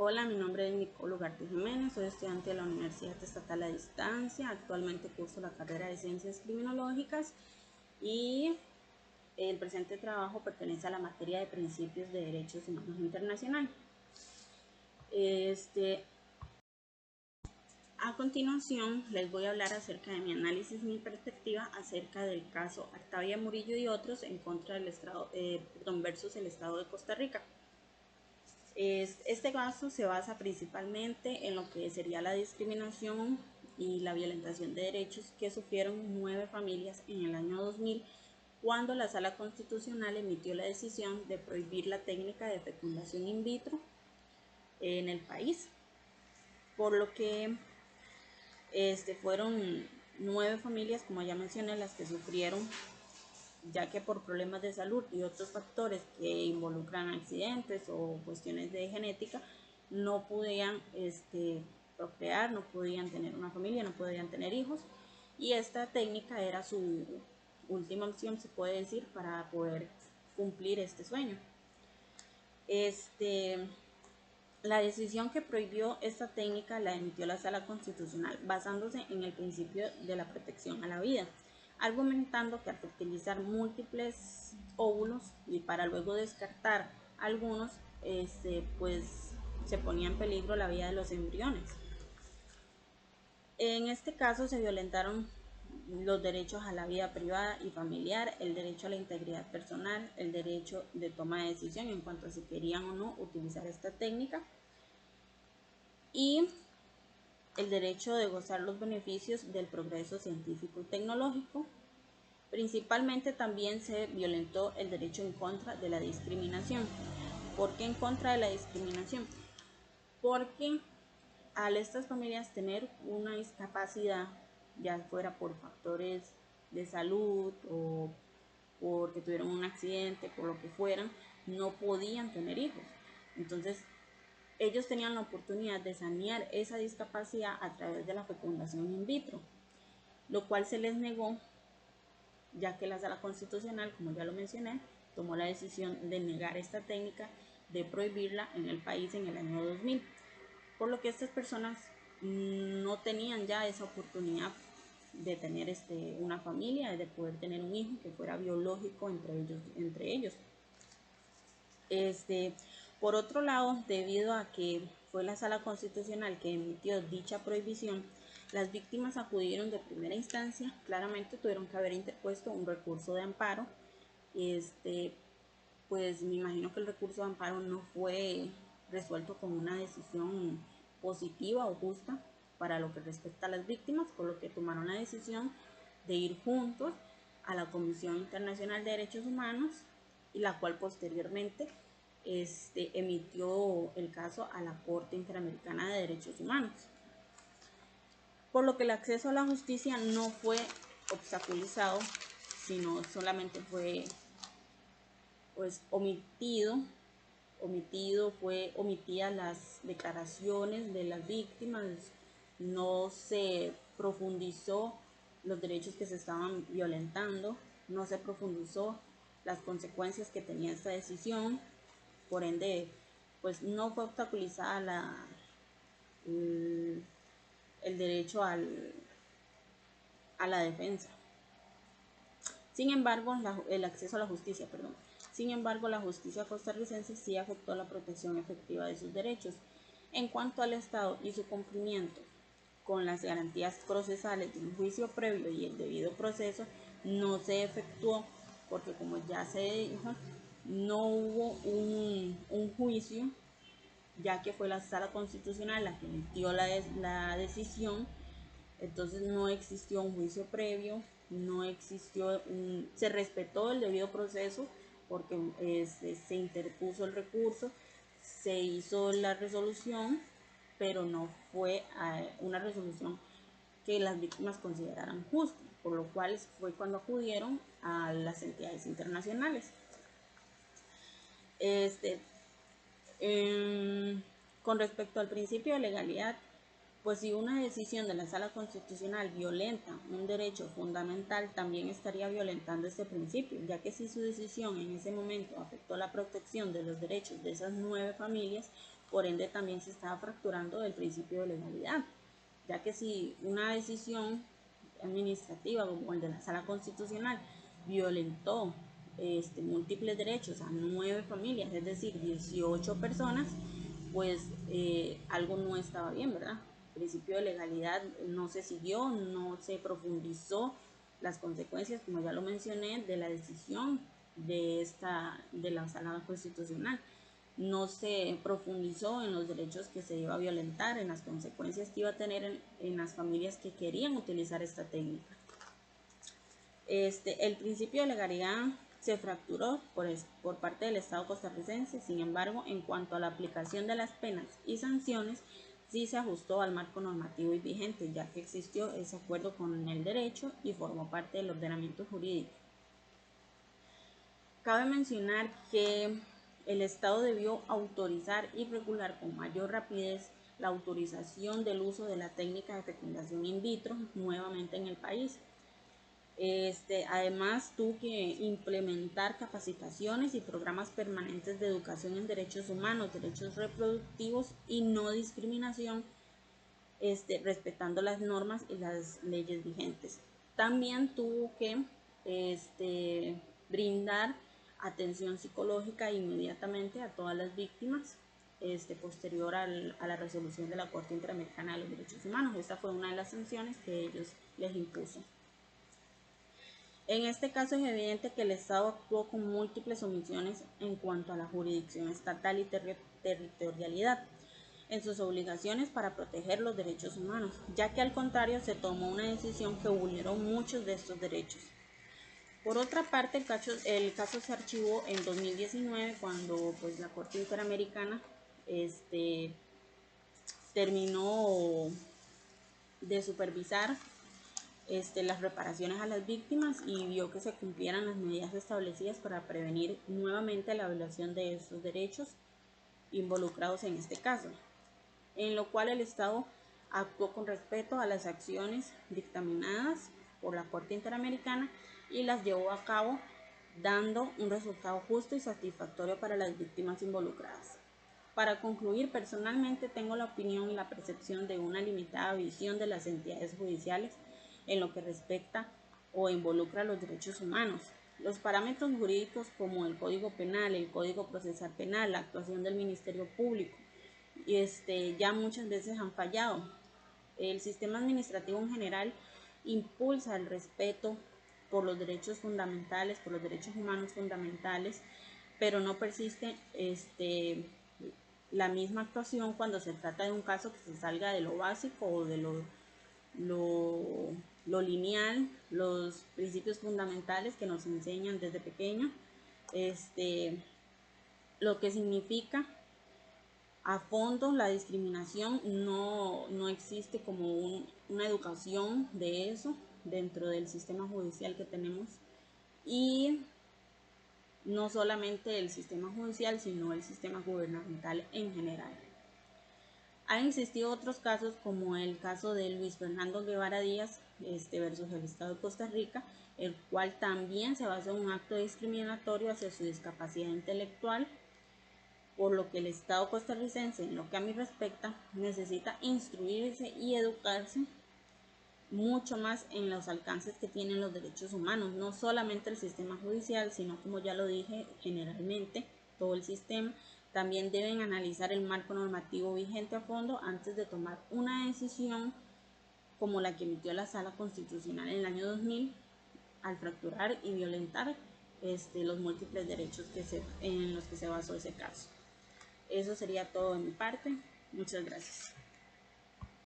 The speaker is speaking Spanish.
Hola, mi nombre es Nicole Ugarte Jiménez, soy estudiante de la Universidad Estatal a Distancia. Actualmente curso la carrera de Ciencias Criminológicas y el presente trabajo pertenece a la materia de Principios de Derechos Humanos Internacional. A continuación les voy a hablar acerca de mi análisis y mi perspectiva acerca del caso Artavia Murillo y otros en contra del Estado, versus el Estado de Costa Rica. Este caso se basa principalmente en lo que sería la discriminación y la violentación de derechos que sufrieron 9 familias en el año 2000, cuando la Sala Constitucional emitió la decisión de prohibir la técnica de fecundación in vitro en el país, por lo que fueron 9 familias, como ya mencioné, las que sufrieron, ya que por problemas de salud y otros factores que involucran accidentes o cuestiones de genética, no podían procrear, no podían tener una familia, no podían tener hijos, y esta técnica era su última opción, se puede decir, para poder cumplir este sueño. La decisión que prohibió esta técnica la emitió la Sala Constitucional basándose en el principio de la protección a la vida, argumentando que al fertilizar múltiples óvulos y para luego descartar algunos, pues se ponía en peligro la vida de los embriones. En este caso se violentaron los derechos a la vida privada y familiar, el derecho a la integridad personal, el derecho de toma de decisión en cuanto a si querían o no utilizar esta técnica, y el derecho de gozar los beneficios del progreso científico y tecnológico. Principalmente también se violentó el derecho en contra de la discriminación. ¿Por qué en contra de la discriminación? Porque al estas familias tener una discapacidad, ya fuera por factores de salud o porque tuvieron un accidente, por lo que fueran, no podían tener hijos. Entonces, ellos tenían la oportunidad de sanear esa discapacidad a través de la fecundación in vitro, lo cual se les negó, ya que la Sala Constitucional, como ya lo mencioné, tomó la decisión de negar esta técnica, de prohibirla en el país en el año 2000, por lo que estas personas no tenían ya esa oportunidad de tener una familia, de poder tener un hijo que fuera biológico entre ellos. Por otro lado, debido a que fue la Sala Constitucional que emitió dicha prohibición, las víctimas acudieron de primera instancia, claramente tuvieron que haber interpuesto un recurso de amparo. Pues me imagino que el recurso de amparo no fue resuelto con una decisión positiva o justa para lo que respecta a las víctimas, por lo que tomaron la decisión de ir juntos a la Comisión Internacional de Derechos Humanos, y la cual posteriormente emitió el caso a la Corte Interamericana de Derechos Humanos, por lo que el acceso a la justicia no fue obstaculizado, sino solamente fue pues fue omitidas las declaraciones de las víctimas, no se profundizó los derechos que se estaban violentando, no se profundizó las consecuencias que tenía esta decisión, por ende pues no fue obstaculizada el derecho a la defensa. Sin embargo, el acceso a la justicia, Sin embargo, la justicia costarricense sí afectó la protección efectiva de sus derechos. En cuanto al Estado y su cumplimiento con las garantías procesales de un juicio previo y el debido proceso, no se efectuó porque, como ya se dijo, no hubo un juicio, ya que fue la Sala Constitucional la que emitió la decisión. Entonces no existió un juicio previo, no existió se respetó el debido proceso porque se interpuso el recurso, se hizo la resolución, pero no fue una resolución que las víctimas consideraran justa, por lo cual fue cuando acudieron a las entidades internacionales. Con respecto al principio de legalidad, pues si una decisión de la Sala Constitucional violenta un derecho fundamental, también estaría violentando este principio, ya que si su decisión en ese momento afectó la protección de los derechos de esas 9 familias, por ende también se estaba fracturando el principio de legalidad, ya que si una decisión administrativa como el de la Sala Constitucional violentó múltiples derechos a 9 familias, es decir, 18 personas, pues algo no estaba bien, ¿verdad? El principio de legalidad no se siguió, no se profundizó las consecuencias, como ya lo mencioné, de la decisión de la Sala Constitucional. No se profundizó en los derechos que se iba a violentar, en las consecuencias que iba a tener en las familias que querían utilizar esta técnica. El principio de legalidad se fracturó por parte del Estado costarricense. Sin embargo, en cuanto a la aplicación de las penas y sanciones, sí se ajustó al marco normativo vigente, ya que existió ese acuerdo con el derecho y formó parte del ordenamiento jurídico. Cabe mencionar que el Estado debió autorizar y regular con mayor rapidez la autorización del uso de la técnica de fecundación in vitro nuevamente en el país. Además, tuvo que implementar capacitaciones y programas permanentes de educación en derechos humanos, derechos reproductivos y no discriminación, respetando las normas y las leyes vigentes. También tuvo que brindar atención psicológica inmediatamente a todas las víctimas, posterior a la resolución de la Corte Interamericana de los Derechos Humanos. Esta fue una de las sanciones que ellos les impuso. En este caso es evidente que el Estado actuó con múltiples omisiones en cuanto a la jurisdicción estatal y territorialidad en sus obligaciones para proteger los derechos humanos, ya que al contrario se tomó una decisión que vulneró muchos de estos derechos. Por otra parte, el caso se archivó en 2019 cuando pues, la Corte Interamericana terminó de supervisar las reparaciones a las víctimas y vio que se cumplieran las medidas establecidas para prevenir nuevamente la violación de estos derechos involucrados en este caso, en lo cual el Estado actuó con respeto a las acciones dictaminadas por la Corte Interamericana y las llevó a cabo dando un resultado justo y satisfactorio para las víctimas involucradas. Para concluir, personalmente tengo la opinión y la percepción de una limitada visión de las entidades judiciales en lo que respecta o involucra los derechos humanos. Los parámetros jurídicos como el Código Penal, el Código Procesal Penal, la actuación del Ministerio Público, ya muchas veces han fallado. El sistema administrativo en general impulsa el respeto por los derechos fundamentales, por los derechos humanos fundamentales, pero no persiste la misma actuación cuando se trata de un caso que se salga de lo básico o de lo lineal, los principios fundamentales que nos enseñan desde pequeño, lo que significa a fondo la discriminación. No existe como una educación de eso dentro del sistema judicial que tenemos, y no solamente el sistema judicial, sino el sistema gubernamental en general. Han existido otros casos como el caso de Luis Fernando Guevara Díaz versus el Estado de Costa Rica, el cual también se basa en un acto discriminatorio hacia su discapacidad intelectual, por lo que el Estado costarricense, en lo que a mí respecta, necesita instruirse y educarse mucho más en los alcances que tienen los derechos humanos, no solamente el sistema judicial, sino, como ya lo dije, generalmente todo el sistema. También deben analizar el marco normativo vigente a fondo antes de tomar una decisión como la que emitió la Sala Constitucional en el año 2000 al fracturar y violentar los múltiples derechos en los que se basó ese caso. Eso sería todo de mi parte. Muchas gracias.